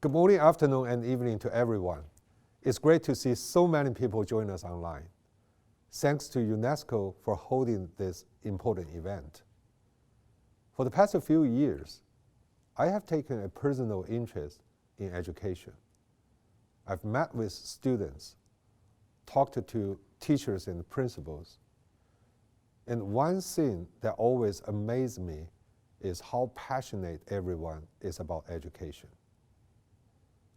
Good morning, afternoon, and evening to everyone. It's great to see so many people join us online. Thanks to UNESCO for holding this important event. For the past few years, I have taken a personal interest in education. I've met with students, talked to teachers and principals, and one thing that always amazed me is how passionate everyone is about education.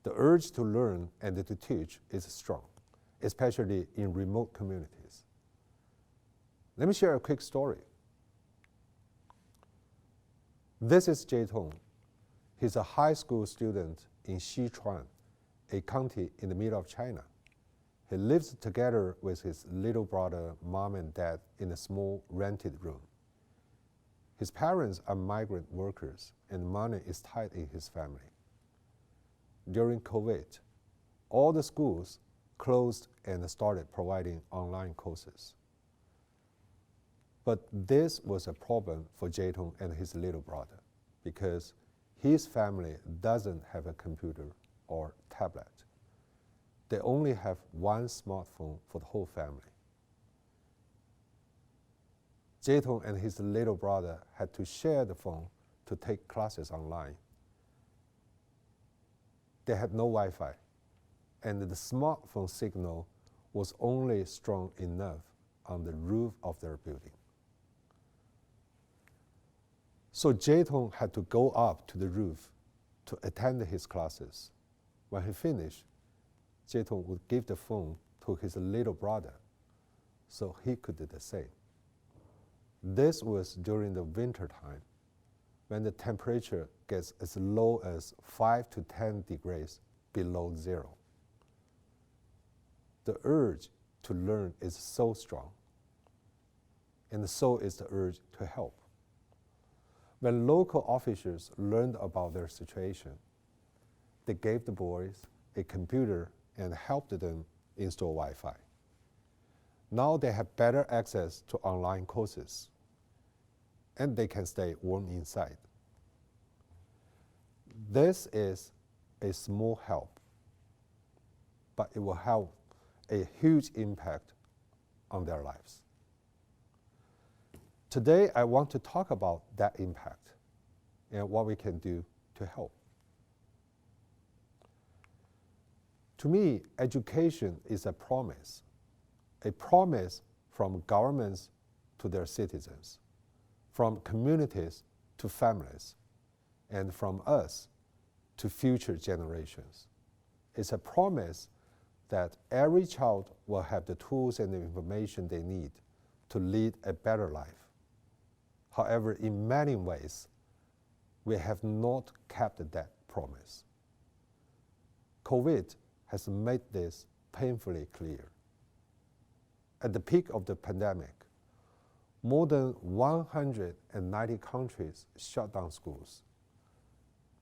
The urge to learn and to teach is strong, especially in remote communities. Let me share a quick story. This is Jay Tong. He's a high school student in Sichuan, a county in the middle of China. He lives together with his little brother, mom and dad in a small rented room. His parents are migrant workers and money is tight in his family. During COVID, all the schools closed and started providing online courses. But this was a problem for Jaytong and his little brother because his family doesn't have a computer or tablet. They only have one smartphone for the whole family. Jaytong and his little brother had to share the phone to take classes online. They had no Wi-Fi, and the smartphone signal was only strong enough on the roof of their building. So Jaytong had to go up to the roof to attend his classes. When he finished, Jaytong would give the phone to his little brother so he could do the same. This was during the winter time, when the temperature gets as low as 5 to 10 degrees below zero. The urge to learn is so strong, and so is the urge to help. When local officials learned about their situation, they gave the boys a computer and helped them install Wi-Fi. Now they have better access to online courses, and they can stay warm inside. This is a small help, but it will have a huge impact on their lives. Today, I want to talk about that impact and what we can do to help. To me, education is a promise from governments to their citizens, from communities to families, and from us to future generations. It's a promise that every child will have the tools and the information they need to lead a better life. However, in many ways, we have not kept that promise. COVID has made this painfully clear. At the peak of the pandemic, more than 190 countries shut down schools,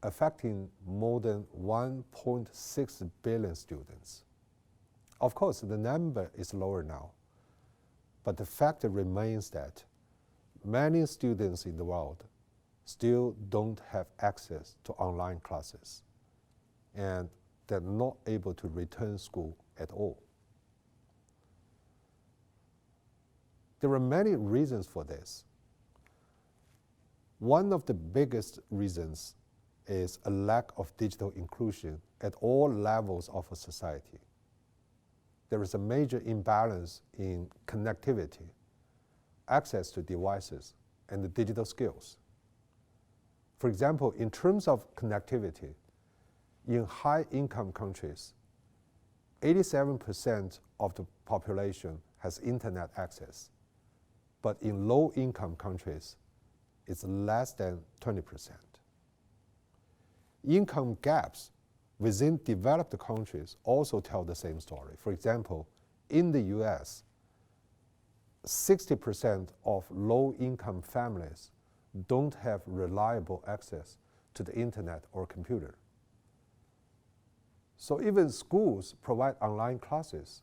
affecting more than 1.6 billion students. Of course, the number is lower now, but the fact remains that many students in the world still don't have access to online classes, and they're not able to return school at all. There are many reasons for this. One of the biggest reasons is a lack of digital inclusion at all levels of a society. There is a major imbalance in connectivity, access to devices, and the digital skills. For example, in terms of connectivity, in high-income countries, 87% of the population has internet access, but in low-income countries, it's less than 20%. Income gaps within developed countries also tell the same story. For example, in the US, 60% of low-income families don't have reliable access to the internet or computer. So even schools provide online classes.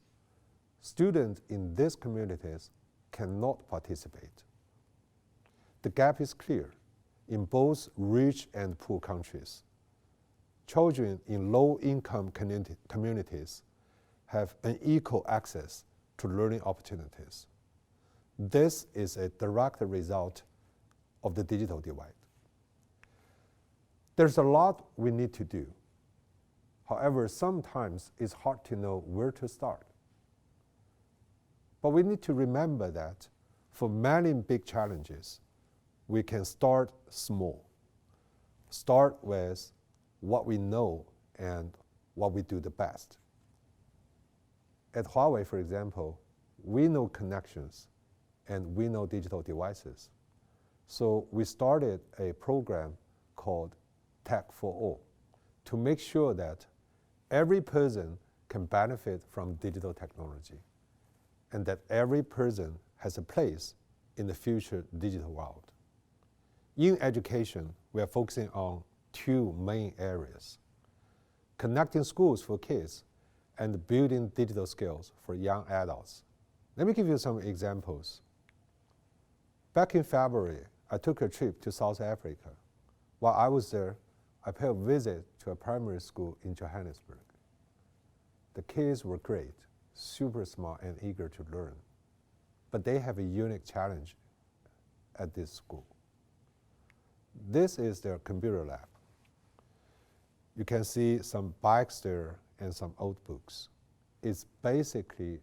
Students in these communities cannot participate. The gap is clear in both rich and poor countries. children in low-income communities have unequal access to learning opportunities. This is a direct result of the digital divide. There's a lot we need to do. However, sometimes it's hard to know where to start. But we need to remember that for many big challenges, we can start small. Start with what we know and what we do the best. At Huawei, for example, we know connections and we know digital devices. So we started a program called Tech for All to make sure that every person can benefit from digital technology and that every person has a place in the future digital world. In education, we are focusing on two main areas: connecting schools for kids and building digital skills for young adults. Let me give you some examples. Back in February, I took a trip to South Africa. While I was there, I paid a visit to a primary school in Johannesburg. The kids were great, super smart and eager to learn. But they have a unique challenge at this school. This is their computer lab. You can see some bikes there and some old books. It's basically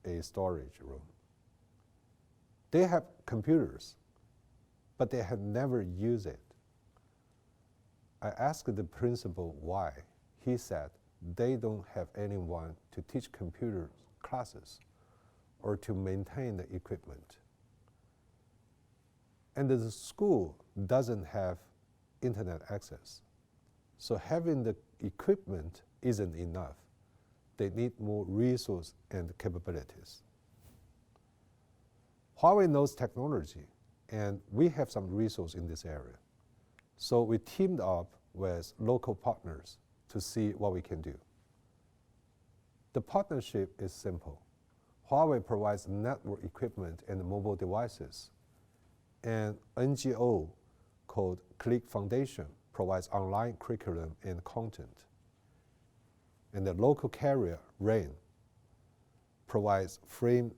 a storage room. They have computers, but they had never used it. I asked the principal why. He said they don't have anyone to teach computer classes or to maintain the equipment. And the school doesn't have internet access. So having the equipment isn't enough. They need more resources and capabilities. Huawei knows technology, and we have some resources in this area. So we teamed up with local partners to see what we can do. The partnership is simple. Huawei provides network equipment and mobile devices. An NGO called Click Foundation provides online curriculum and content. And the local carrier, RAIN, provides free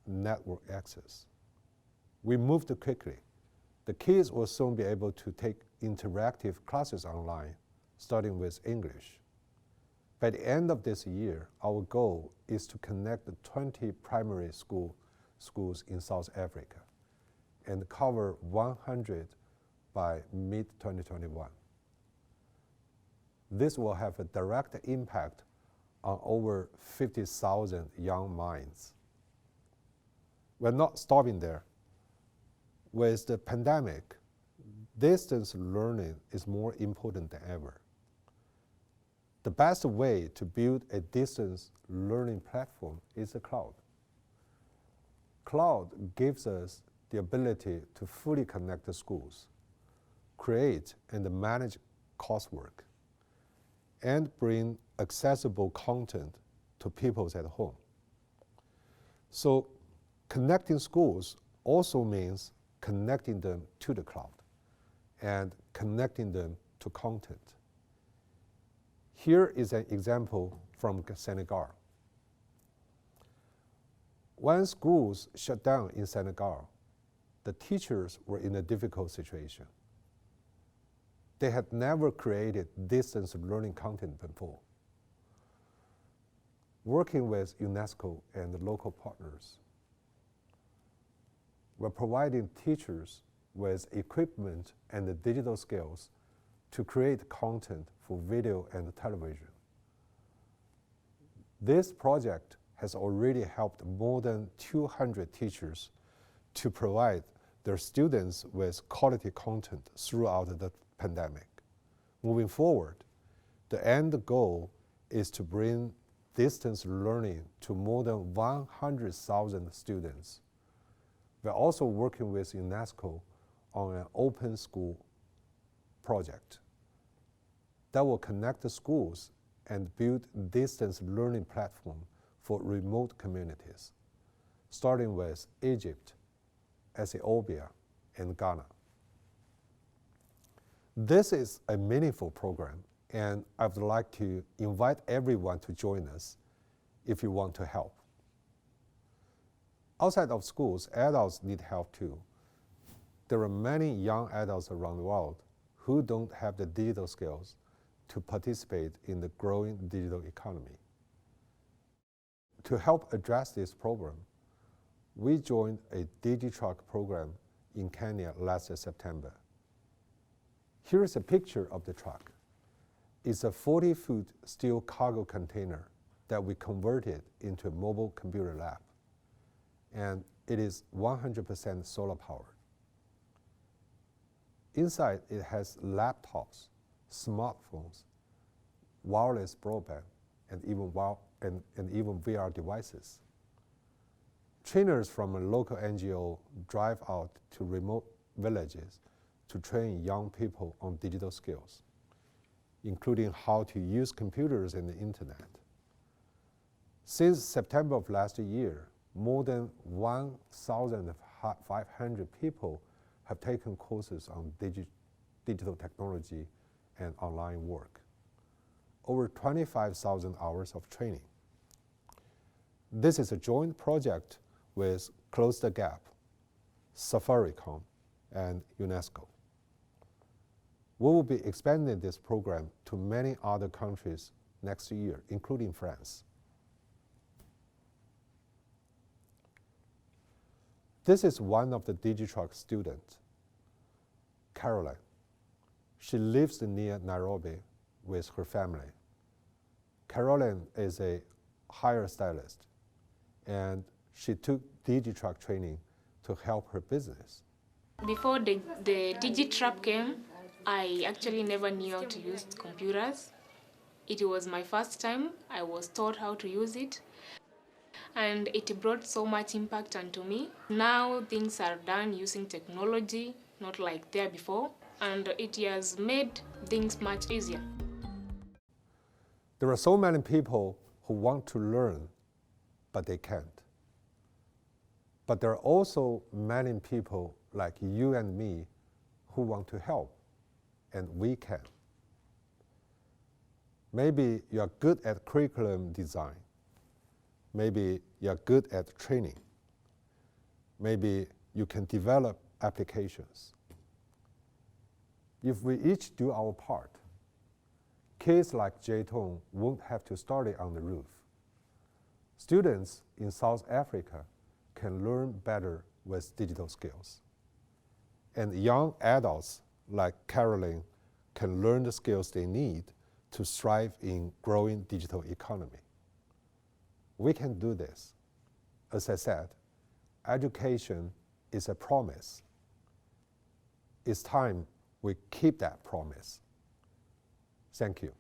network access. We moved quickly. The kids will soon be able to take interactive classes online, starting with English. By the end of this year, our goal is to connect the 20 primary schools in South Africa and cover 100 by mid-2021. This will have a direct impact on over 50,000 young minds. We're not stopping there. With the pandemic, distance learning is more important than ever. The best way to build a distance learning platform is the cloud. Cloud gives us the ability to fully connect the schools, create and manage coursework, and bring accessible content to people at home. So connecting schools also means connecting them to the cloud and connecting them to content. Here is an example from Senegal. When schools shut down in Senegal, the teachers were in a difficult situation. They had never created distance learning content before. Working with UNESCO and local partners, we're providing teachers with equipment and the digital skills to create content for video and television. This project has already helped more than 200 teachers to provide their students with quality content throughout the pandemic. Moving forward, the end goal is to bring distance learning to more than 100,000 students. We're also working with UNESCO on an open school project that will connect the schools and build distance learning platform for remote communities, starting with Egypt, Ethiopia, and Ghana. This is a meaningful program, and I would like to invite everyone to join us if you want to help. Outside of schools, adults need help too. There are many young adults around the world who don't have the digital skills to participate in the growing digital economy. To help address this problem, we joined a DigiTruck program in Kenya last September. Here is a picture of the truck. It's a 40-foot steel cargo container that we converted into a mobile computer lab, and it is 100% solar powered. Inside, it has laptops, smartphones, wireless broadband, and even VR devices. Trainers from a local NGO drive out to remote villages to train young people on digital skills, including how to use computers and the internet. Since September of last year, more than 1,500 people have taken courses on digital technology and online work. Over 25,000 hours of training. This is a joint project with Close the Gap, Safaricom, and UNESCO. We will be expanding this program to many other countries next year, including France. This is one of the DigiTruck students, Caroline. She lives near Nairobi with her family. Caroline is a hairstylist, and she took DigiTruck training to help her business. Before the DigiTruck came, I actually never knew how to use computers. It was my first time. I was taught how to use it, and it brought so much impact onto me. Now things are done using technology, not like there before, and it has made things much easier. There are so many people who want to learn, but they can't. But there are also many people like you and me who want to help, and we can. Maybe you're good at curriculum design. Maybe you're good at training. Maybe you can develop applications. If we each do our part, kids like Jay-Tong won't have to study on the roof. Students in South Africa can learn better with digital skills. And young adults like Caroline can learn the skills they need to thrive in growing digital economy. We can do this. As I said, education is a promise. It's time we keep that promise. Thank you.